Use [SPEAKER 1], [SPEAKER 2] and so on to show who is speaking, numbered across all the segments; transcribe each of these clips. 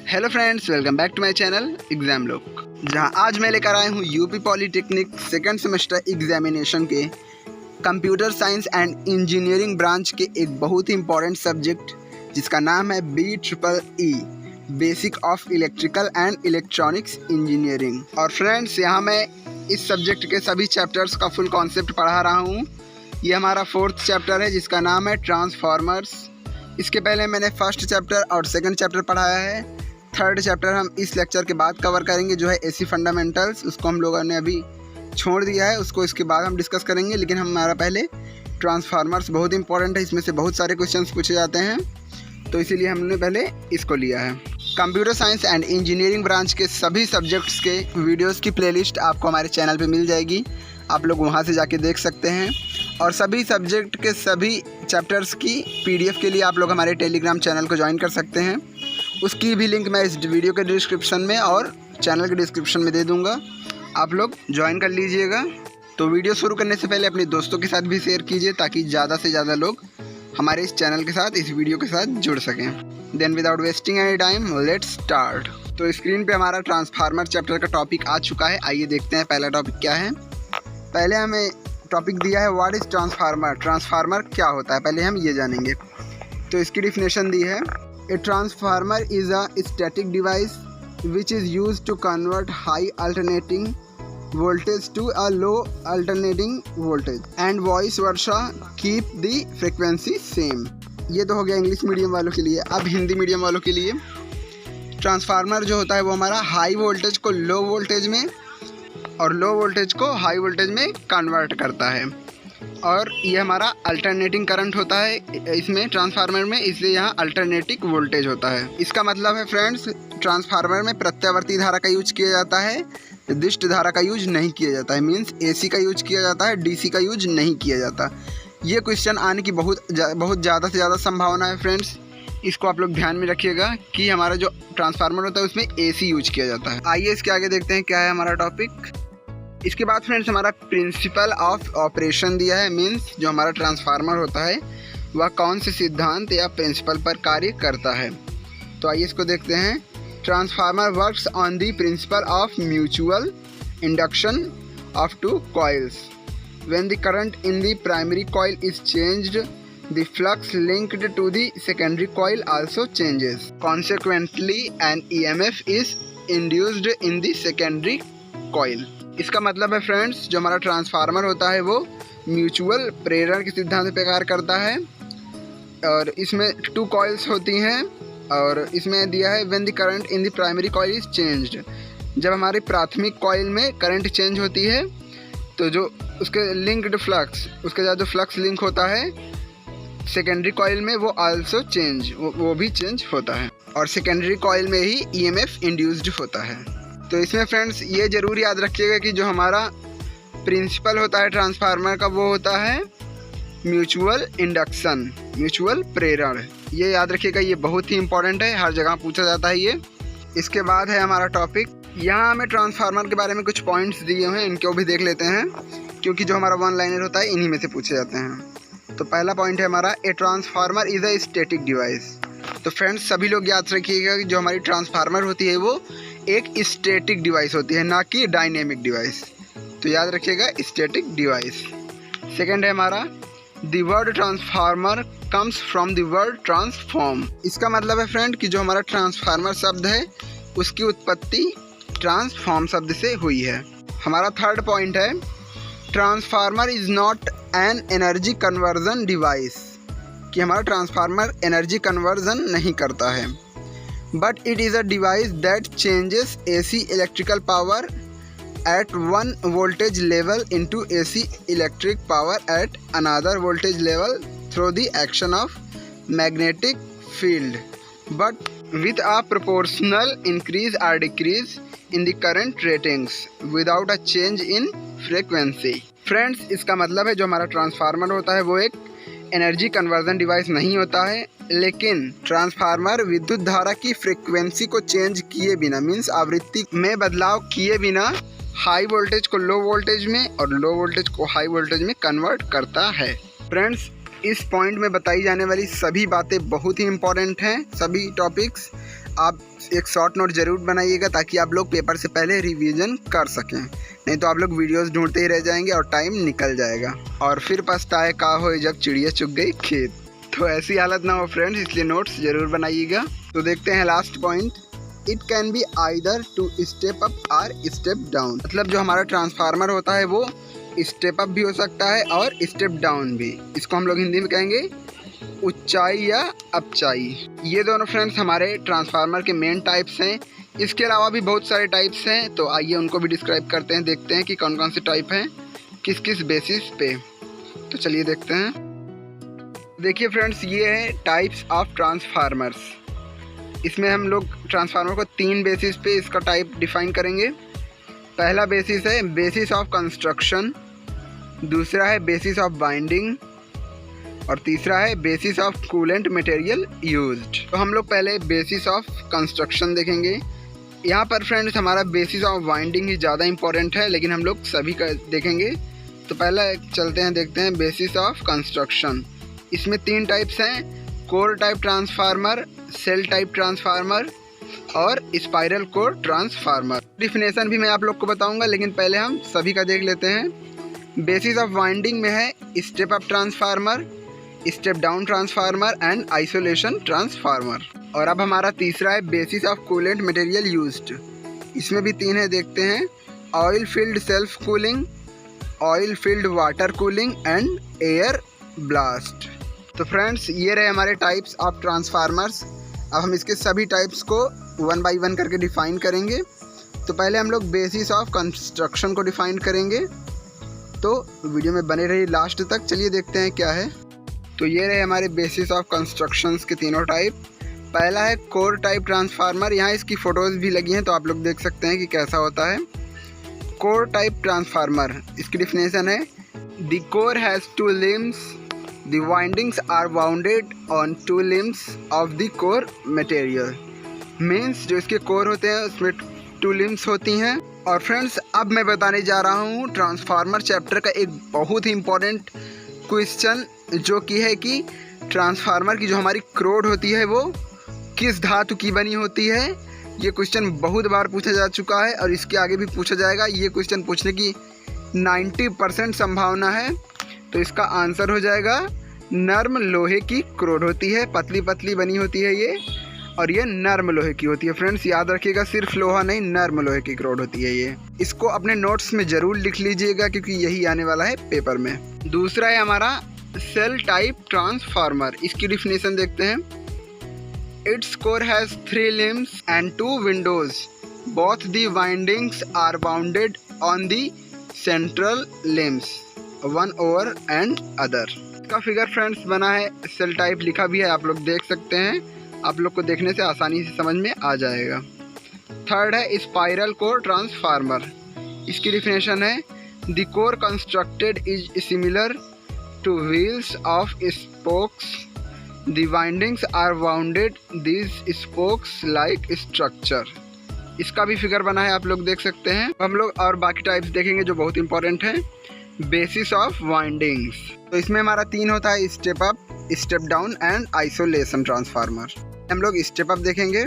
[SPEAKER 1] Hello friends, welcome back to my channel exam लोग, जहां आज मैं लेकर आया हूं UP polytechnic second semester examination के computer science and engineering branch के एक बहुत ही इंपॉर्टेंट सब्जेक्ट जिसका नाम है BEE basic of electrical and electronics engineering. और फ्रेंड्स, यहाँ मैं इस सब्जेक्ट के सभी चैप्टर्स का फुल कॉन्सेप्ट पढ़ा रहा हूँ। ये हमारा 4th चैप्टर है जिसका नाम है ट्रांसफार्मर्स। इसके पहले मैंने फर्स्ट चैप्टर और सेकंड चैप्टर पढ़ाया है। थर्ड चैप्टर हम इस लेक्चर के बाद कवर करेंगे, जो है AC फंडामेंटल्स। उसको हम लोगों ने अभी छोड़ दिया है, उसको इसके बाद हम डिस्कस करेंगे। लेकिन हमारा पहले ट्रांसफार्मर्स बहुत इंपॉर्टेंट है, इसमें से बहुत सारे क्वेश्चंस पूछे जाते हैं, तो इसीलिए हमने पहले इसको लिया है। Computer science and engineering branch के सभी सब्जेक्ट्स के वीडियोज़ की प्लेलिस्ट आपको हमारे चैनल पर मिल जाएगी, आप लोग वहाँ से जाके देख सकते हैं। और सभी सब्जेक्ट के सभी चैप्टर्स की PDF के लिए आप लोग हमारे टेलीग्राम चैनल को ज्वाइन कर सकते हैं। उसकी भी लिंक मैं इस वीडियो के डिस्क्रिप्शन में और चैनल के डिस्क्रिप्शन में दे दूंगा, आप लोग ज्वाइन कर लीजिएगा। तो वीडियो शुरू करने से पहले अपने दोस्तों के साथ भी शेयर कीजिए ताकि ज़्यादा से ज़्यादा लोग हमारे इस चैनल के साथ, इस वीडियो के साथ जुड़ सकें। Then without wasting any time let's start. तो स्क्रीन पे हमारा ट्रांसफार्मर चैप्टर का टॉपिक आ चुका है। आइए देखते हैं पहला टॉपिक क्या है। पहले हमें टॉपिक दिया है व्हाट इज़ ट्रांसफार्मर। ट्रांसफार्मर क्या होता है, पहले हम ये जानेंगे। तो इसकी डिफिनेशन दी है, a transformer is a static device which is used to convert high alternating voltage to a low alternating voltage and vice versa keep the frequency same. ये तो हो गया इंग्लिश मीडियम वालों के लिए। अब हिंदी मीडियम वालों के लिए, ट्रांसफार्मर जो होता है वो हमारा हाई वोल्टेज को लो वोल्टेज में और लो वोल्टेज को हाई वोल्टेज में कन्वर्ट करता है। और ये हमारा अल्टरनेटिंग करंट होता है इसमें ट्रांसफार्मर में, इसलिए यहाँ अल्टरनेटिंग वोल्टेज होता है। इसका मतलब है फ्रेंड्स, ट्रांसफार्मर में प्रत्यावर्ती धारा का यूज किया जाता है, निर्दिष्ट धारा का यूज नहीं किया जाता है। मीन्स AC का यूज किया जाता है, DC का यूज नहीं किया जाता। ये क्वेश्चन आने की बहुत ज़्यादा से ज़्यादा संभावना है फ्रेंड्स। इसको आप लोग ध्यान में रखिएगा कि हमारा जो ट्रांसफार्मर होता है उसमें AC यूज किया जाता है। आइए इसके आगे देखते हैं क्या है हमारा टॉपिक। इसके बाद फ्रेंड्स हमारा प्रिंसिपल ऑफ ऑपरेशन दिया है। मीन्स जो हमारा ट्रांसफार्मर होता है वह कौन से सिद्धांत या प्रिंसिपल पर कार्य करता है। तो आइए इसको देखते हैं। Transformer works on the principle of mutual induction of two coils. When the current in the primary coil is changed, the flux linked to the secondary coil also changes. Consequently, an EMF is induced in the secondary coil. इसका मतलब है friends, जो हमारा transformer होता है वो mutual प्रेरण के सिद्धांत पे कार्य करता है। और इसमें 2 कॉइल्स होती हैं और इसमें दिया है when the current in the primary coil is changed. जब हमारी प्राथमिक कॉइल में करंट चेंज होती है तो जो उसके लिंक्ड फ्लक्स, उसके साथ जो फ्लक्स लिंक होता है सेकेंडरी कॉइल में, वो आल्सो चेंज, वो भी चेंज होता है। और सेकेंडरी कॉइल में ही EMF इंड्यूस्ड होता है। तो इसमें फ्रेंड्स ये ज़रूर याद रखिएगा कि जो हमारा प्रिंसिपल होता है ट्रांसफार्मर का वो होता है म्यूचुअल इंडक्शन, म्यूचुअल प्रेरण। ये याद रखिएगा, ये बहुत ही इंपॉर्टेंट है, हर जगह पूछा जाता है ये। इसके बाद है हमारा टॉपिक, यहाँ हमें ट्रांसफार्मर के बारे में कुछ पॉइंट्स दिए हुए हैं, इनको भी देख लेते हैं क्योंकि जो हमारा 1 लाइनर होता है इन्हीं में से पूछे जाते हैं। तो पहला पॉइंट है हमारा, a transformer is a static device. तो फ्रेंड्स सभी लोग याद रखिएगा कि जो हमारी ट्रांसफार्मर होती है वो एक स्टैटिक डिवाइस होती है, ना कि डायनेमिक डिवाइस। तो याद रखिएगा स्टैटिक डिवाइस। सेकंड है हमारा, the word transformer comes from the word transform. इसका मतलब है फ्रेंड कि जो हमारा ट्रांसफार्मर शब्द है उसकी उत्पत्ति ट्रांसफॉर्म शब्द से हुई है। हमारा थर्ड पॉइंट है, transformer is not an energy conversion device, कि हमारा ट्रांसफार्मर एनर्जी कन्वर्जन नहीं करता है, but it is a device that changes AC electrical power at one voltage level into AC electric power at another voltage level through the action of magnetic field, but with a proportional increase or decrease in the current ratings without a change in frequency. Friends इसका मतलब है जो हमारा transformer होता है वो एक energy conversion device नहीं होता है, लेकिन ट्रांसफार्मर विद्युत धारा की फ्रीक्वेंसी को चेंज किए बिना, मीन्स आवृत्ति में बदलाव किए बिना, हाई वोल्टेज को लो वोल्टेज में और लो वोल्टेज को हाई वोल्टेज में कन्वर्ट करता है। फ्रेंड्स इस पॉइंट में बताई जाने वाली सभी बातें बहुत ही इम्पॉर्टेंट हैं, सभी टॉपिक्स आप एक शॉर्ट नोट ज़रूर बनाइएगा ताकि आप लोग पेपर से पहले रिवीजन कर सकें, नहीं तो आप लोग वीडियोस ढूंढते ही रह जाएंगे और टाइम निकल जाएगा और फिर पछताए का हो जब चिड़िया चुग गई खेत। तो ऐसी हालत ना हो फ्रेंड्स, इसलिए नोट्स ज़रूर बनाइएगा। तो देखते हैं last point, it can be either to step up और स्टेप डाउन। मतलब जो हमारा ट्रांसफार्मर होता है वो स्टेप अप भी हो सकता है और स्टेप डाउन भी। इसको हम लोग हिंदी में कहेंगे ऊंचाई या अपचाई। ये दोनों फ्रेंड्स हमारे ट्रांसफार्मर के मेन टाइप्स हैं। इसके अलावा भी बहुत सारे टाइप्स हैं, तो आइए उनको भी डिस्क्राइब करते हैं, देखते हैं कि कौन कौन से टाइप हैं, किस किस बेसिस पे। तो चलिए देखते हैं। देखिए फ्रेंड्स, ये है टाइप्स ऑफ ट्रांसफार्मर्स। इसमें हम लोग ट्रांसफार्मर को 3 बेसिस पे इसका टाइप डिफाइन करेंगे। पहला बेसिस है बेसिस ऑफ कंस्ट्रक्शन, दूसरा है बेसिस ऑफ बाइंडिंग और तीसरा है basis of coolant material used. तो हम लोग पहले बेसिस ऑफ कंस्ट्रक्शन देखेंगे। यहाँ पर फ्रेंड्स हमारा बेसिस ऑफ बाइंडिंग ही ज़्यादा इंपॉर्टेंट है, लेकिन हम लोग सभी का देखेंगे। तो पहला चलते हैं, देखते हैं बेसिस ऑफ कंस्ट्रक्शन। इसमें 3 टाइप्स हैं, core type transformer, shell type transformer और स्पाइरल कोर ट्रांसफार्मर। डिफिनेशन भी मैं आप लोग को बताऊंगा, लेकिन पहले हम सभी का देख लेते हैं। बेसिस ऑफ वाइंडिंग में है step up transformer, step down transformer and isolation transformer. और अब हमारा तीसरा है basis of coolant material used. इसमें भी 3 है, देखते हैं। Oil field self cooling, oil field water cooling and air blast. तो फ्रेंड्स ये रहे हमारे टाइप्स ऑफ ट्रांसफार्मर्स। अब हम इसके सभी टाइप्स को 1 बाय 1 करके डिफ़ाइन करेंगे। तो पहले हम लोग बेसिस ऑफ कंस्ट्रक्शन को डिफ़ाइन करेंगे, तो वीडियो में बने रहिए लास्ट तक। चलिए देखते हैं क्या है। तो ये रहे हमारे बेसिस ऑफ कंस्ट्रक्शंस के तीनों टाइप। पहला है कोर टाइप ट्रांसफार्मर। यहाँ इसकी फ़ोटोज़ भी लगी हैं, तो आप लोग देख सकते हैं कि कैसा होता है कोर टाइप ट्रांसफार्मर। इसकी डिफिनेशन है the core has 2 limbs, the windings are wounded on 2 limbs of the core material। Means जो इसके कोर होते हैं उसमें 2 limbs होती हैं। और फ्रेंड्स अब मैं बताने जा रहा हूँ ट्रांसफार्मर चैप्टर का एक बहुत ही इम्पोर्टेंट क्वेश्चन, जो कि है कि ट्रांसफार्मर की जो हमारी क्रोड होती है वो किस धातु की बनी होती है। ये क्वेश्चन बहुत बार पूछा जा चुका है और इसके आगे भी पूछा जाएगा। ये क्वेश्चन पूछने की 90% संभावना है। तो इसका आंसर हो जाएगा नर्म लोहे की क्रोड होती है, पतली पतली बनी होती है ये, और ये नर्म लोहे की होती है। फ्रेंड्स याद रखिएगा, सिर्फ लोहा नहीं, नर्म लोहे की क्रोड होती है ये। इसको अपने नोट्स में ज़रूर लिख लीजिएगा क्योंकि यही आने वाला है पेपर में। दूसरा है हमारा सेल टाइप ट्रांसफार्मर। इसकी डिफिनेशन देखते हैं। Its core has 3 limbs and 2 windows, both the windings are wounded on the central limbs, one over and other। इसका फिगर फ्रेंड्स बना है, सेल टाइप लिखा भी है, आप लोग देख सकते हैं। आप लोग को देखने से आसानी से समझ में आ जाएगा। थर्ड है स्पाइरल कोर ट्रांसफार्मर। इसकी डिफिनेशन है the core constructed is similar to wheels of spokes, the windings are wounded these spokes like structure. इसका भी फिगर बना है, आप लोग देख सकते हैं। हम लोग और बाकी टाइप्स देखेंगे जो बहुत इंपॉर्टेंट है। बेसिस ऑफ वाइंडिंग्स, तो इसमें हमारा 3 होता है, step up, step down and isolation transformer. हम लोग स्टेप अप देखेंगे।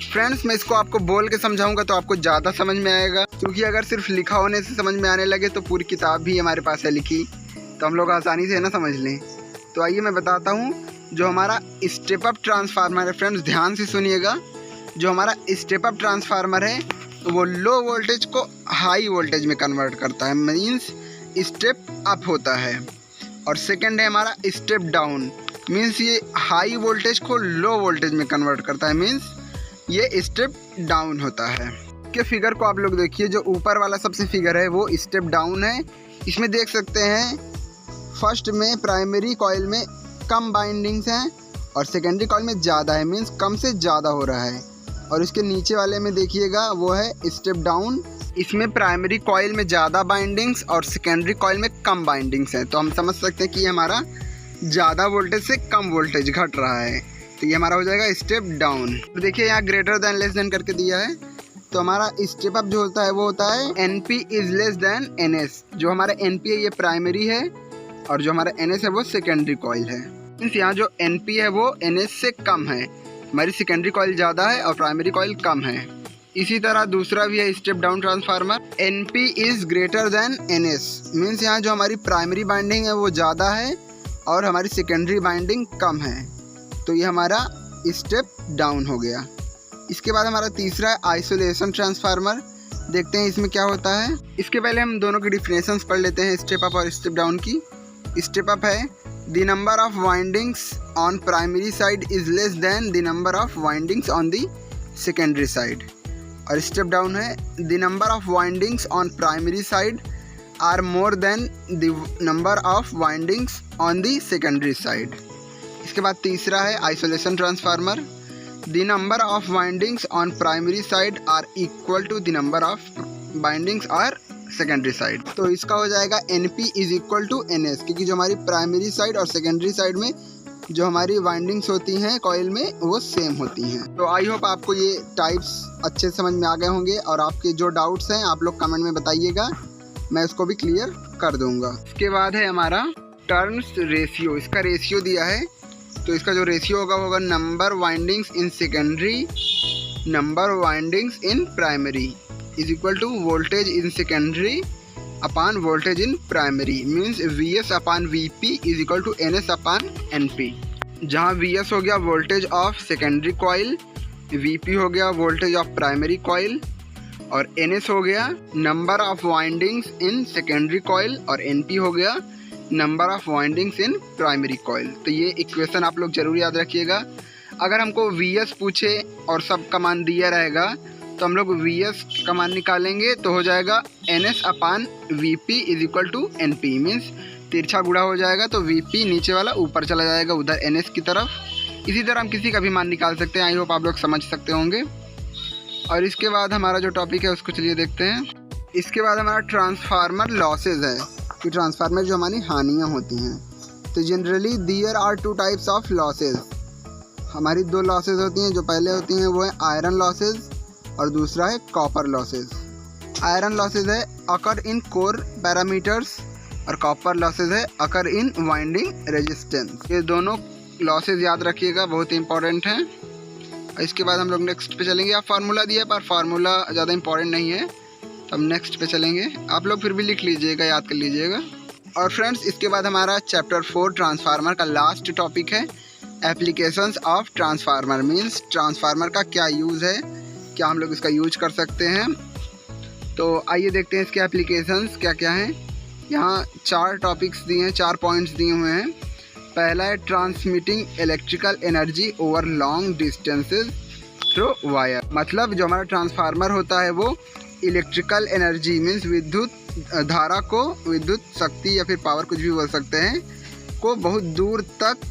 [SPEAKER 1] फ्रेंड्स मैं इसको आपको बोल के समझाऊंगा तो आपको ज़्यादा समझ में आएगा, क्योंकि अगर सिर्फ लिखा होने से समझ में आने लगे तो पूरी किताब भी हमारे पास है लिखी, तो हम लोग आसानी से ना समझ लें। तो आइए मैं बताता हूँ। जो हमारा स्टेप अप ट्रांसफार्मर है फ्रेंड्स, ध्यान से सुनिएगा। जो हमारा स्टेप अप ट्रांसफार्मर है वो लो वोल्टेज को हाई वोल्टेज में कन्वर्ट करता है, मीन्स स्टेप अप होता है। और सेकंड है हमारा स्टेप डाउन, मीन्स ये हाई वोल्टेज को लो वोल्टेज में कन्वर्ट करता है, मीन्स ये स्टेप डाउन होता है। के फिगर को आप लोग देखिए, जो ऊपर वाला सबसे फिगर है वो स्टेप डाउन है। इसमें देख सकते हैं फर्स्ट में प्राइमरी कॉइल में कम बाइंडिंग्स हैं और सेकेंडरी कॉइल में ज़्यादा है, मीन्स कम से ज़्यादा हो रहा है। और इसके नीचे वाले में देखिएगा वो है स्टेप डाउन, इसमें प्राइमरी कॉइल में ज़्यादा बाइंडिंग्स और सेकेंडरी कॉइल में कम बाइंडिंग्स हैं। तो हम समझ सकते हैं कि ये हमारा ज़्यादा वोल्टेज से कम वोल्टेज घट रहा है, तो ये हमारा हो जाएगा स्टेप डाउन। तो देखिए यहाँ ग्रेटर दैन लेस दैन करके दिया है, तो हमारा स्टेप अप जो होता है वो होता है NP is less than NS। जो हमारा NP है ये प्राइमरी है और जो हमारा NS है वो सेकेंडरी कॉइल है। मीन्स यहाँ जो NP है वो NS से कम है, हमारी सेकेंडरी कॉइल ज़्यादा है और प्राइमरी कॉइल कम है। इसी तरह दूसरा भी है step down transformer, NP is greater than NS, means यहाँ जो हमारी प्राइमरी बाइंडिंग है वो ज़्यादा है और हमारी सेकेंडरी बाइंडिंग कम है, तो ये हमारा स्टेप डाउन हो गया। इसके बाद हमारा तीसरा है आइसोलेशन ट्रांसफार्मर। देखते हैं इसमें क्या होता है। इसके पहले हम दोनों की डिफिनेशंस पढ़ लेते हैं, स्टेप अप और स्टेप डाउन की। स्टेप अप है the number of windings on primary side is less than the number of windings on the secondary side, और स्टेप डाउन है the number of windings on primary side are more than the number of windings on the secondary side. इसके बाद तीसरा है isolation transformer, the number of windings on primary side are equal to the number of windings are secondary side. तो इसका हो जाएगा NP is equal to NS, क्योंकि जो हमारी प्राइमरी साइड और सेकेंडरी साइड में जो हमारी वाइंडिंग्स होती हैं कॉइल में वो सेम होती हैं। तो आई होप आपको ये टाइप्स अच्छे समझ में आ गए होंगे, और आपके जो डाउट्स हैं आप लोग कमेंट में बताइएगा, मैं उसको भी क्लियर कर दूंगा। इसके बाद है हमारा टर्न्स रेशियो। इसका रेशियो दिया है, तो इसका जो रेशियो होगा number windings in secondary number windings in primary is equal to voltage in secondary upon voltage in primary, means VS upon VP is equal to NS upon NP, जहाँ VS हो गया voltage of secondary coil, VP हो गया voltage of primary coil, और NS हो गया number of windings in secondary coil, और NP हो गया number of windings in primary coil. तो ये इक्वेशन आप लोग जरूर याद रखिएगा। अगर हमको VS पूछे और सब का मान दिया रहेगा तो हम लोग VS का मान निकालेंगे, तो हो जाएगा NS upon VP is equal to NP, means तिरछा गुणा हो जाएगा, तो VP नीचे वाला ऊपर चला जाएगा उधर NS की तरफ। इसी तरह हम किसी का भी मान निकाल सकते हैं। आई होप आप लोग समझ सकते होंगे। और इसके बाद हमारा जो टॉपिक है उसको चलिए देखते हैं। इसके बाद हमारा ट्रांसफार्मर लॉसेज है, कि ट्रांसफार्मर जो हमारी हानियाँ होती हैं। तो generally there are 2 types of losses. हमारी 2 लॉसेज होती हैं। जो पहले होती हैं वो है आयरन लॉसेज और दूसरा है कॉपर लॉसेज। आयरन लॉसेज है अकर इन कोर पैरामीटर्स और कॉपर लॉसेज है अकर इन वाइंडिंग रेजिस्टेंस। ये दोनों लॉसेज याद रखिएगा, बहुत इंपॉर्टेंट हैं। इसके बाद हम लोग नेक्स्ट पे चलेंगे। आप फार्मूला दिया, पर फार्मूला ज़्यादा इंपॉर्टेंट नहीं है, तो हम नेक्स्ट पे चलेंगे। आप लोग फिर भी लिख लीजिएगा, याद कर लीजिएगा। और फ्रेंड्स, इसके बाद हमारा चैप्टर 4 ट्रांसफार्मर का लास्ट टॉपिक है applications of transformer, means transformer का क्या यूज़ है, क्या हम लोग इसका यूज कर सकते हैं। तो आइए देखते हैं इसके एप्लीकेशंस क्या क्या हैं। यहाँ 4 टॉपिक्स दिए हैं, 4 पॉइंट्स दिए हुए हैं। पहला है transmitting electrical energy over long distances through wire, मतलब जो हमारा ट्रांसफार्मर होता है वो इलेक्ट्रिकल एनर्जी मीन्स विद्युत धारा को, विद्युत शक्ति या फिर पावर कुछ भी बोल सकते हैं, को बहुत दूर तक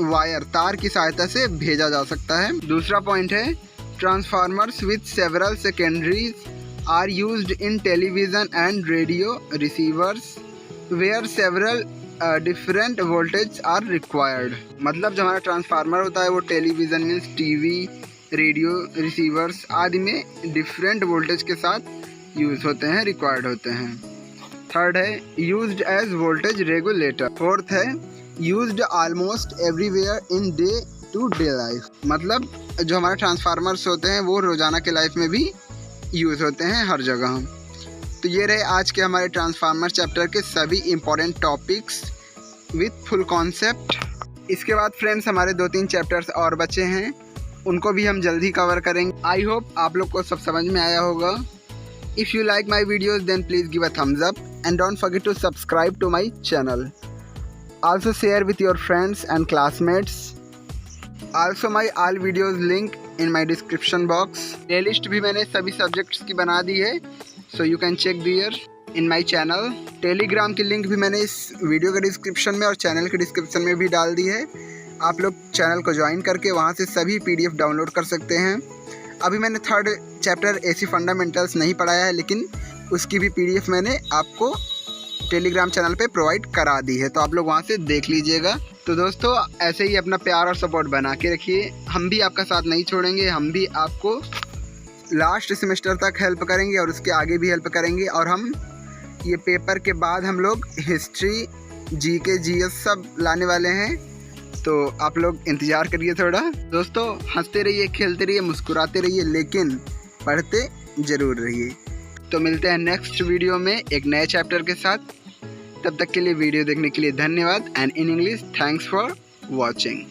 [SPEAKER 1] वायर तार की सहायता से भेजा जा सकता है। दूसरा पॉइंट है transformers with several secondaries are used in television and radio receivers where several different voltage are required, मतलब जो हमारा ट्रांसफार्मर होता है वो television means TV, radio receivers आदि में डिफरेंट वोल्टेज के साथ यूज़ होते हैं, रिक्वायर्ड होते हैं। थर्ड है used as voltage regulator. Fourth है used almost everywhere in day to day life, मतलब जो हमारे ट्रांसफार्मर्स होते हैं वो रोज़ाना के लाइफ में भी यूज़ होते हैं हर जगह। तो ये रहे आज के हमारे ट्रांसफार्मर चैप्टर के सभी important topics with full concept. इसके बाद फ्रेंड्स हमारे 2-3 चैप्टर्स और बचे हैं, उनको भी हम जल्दी कवर करेंगे। आई होप आप लोग को सब समझ में आया होगा। If you like my videos then please give a thumbs up and don't forget to subscribe to my channel. Also share with your friends and classmates. Also my all videos link in my description box. Playlist भी मैंने सभी subjects की बना दी है, so you can check there in my channel. Telegram की link भी मैंने इस वीडियो के डिस्क्रिप्शन में और चैनल के डिस्क्रिप्शन में भी डाल दी है। आप लोग चैनल को ज्वाइन करके वहाँ से सभी PDF डाउनलोड कर सकते हैं। अभी मैंने 3rd चैप्टर AC फंडामेंटल्स नहीं पढ़ाया है, लेकिन उसकी भी PDF मैंने आपको टेलीग्राम चैनल पे प्रोवाइड करा दी है, तो आप लोग वहाँ से देख लीजिएगा। तो दोस्तों ऐसे ही अपना प्यार और सपोर्ट बना के रखिए, हम भी आपका साथ नहीं छोड़ेंगे, हम भी आपको लास्ट सेमेस्टर तक हेल्प करेंगे और उसके आगे भी हेल्प करेंगे। और हम ये पेपर के बाद हम लोग हिस्ट्री, GK, GS सब लाने वाले हैं, तो आप लोग इंतज़ार करिए थोड़ा। दोस्तों हंसते रहिए, खेलते रहिए, मुस्कुराते रहिए, लेकिन पढ़ते ज़रूर रहिए। तो मिलते हैं नेक्स्ट वीडियो में एक नए चैप्टर के साथ। तब तक के लिए वीडियो देखने के लिए धन्यवाद। And in English, thanks for watching.